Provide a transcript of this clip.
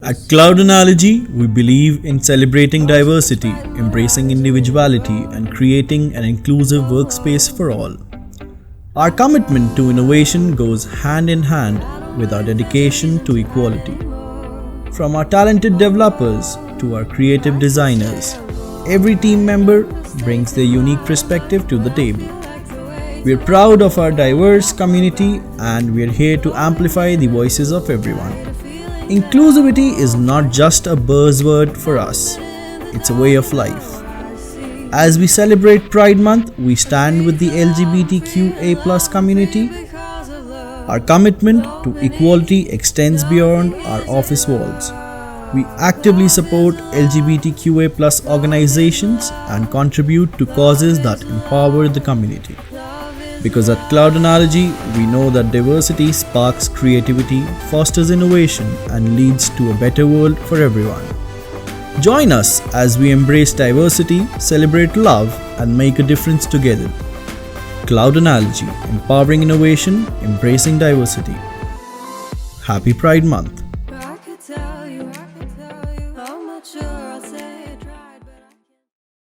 At Cloud Analogy, we believe in celebrating diversity, embracing individuality, and creating an inclusive workspace for all. Our commitment to innovation goes hand in hand with our dedication to equality. From our talented developers to our creative designers, every team member brings their unique perspective to the table. We're proud of our diverse community and we're here to amplify the voices of everyone. Inclusivity is not just a buzzword for us, it's a way of life. As we celebrate Pride Month, we stand with the LGBTQA+ community. Our commitment to equality extends beyond our office walls. We actively support LGBTQA+ organizations and contribute to causes that empower the community. Because at Cloud Analogy, we know that diversity sparks creativity, fosters innovation, and leads to a better world for everyone. Join us as we embrace diversity, celebrate love, and make a difference together. Cloud Analogy, empowering innovation, embracing diversity. Happy Pride Month.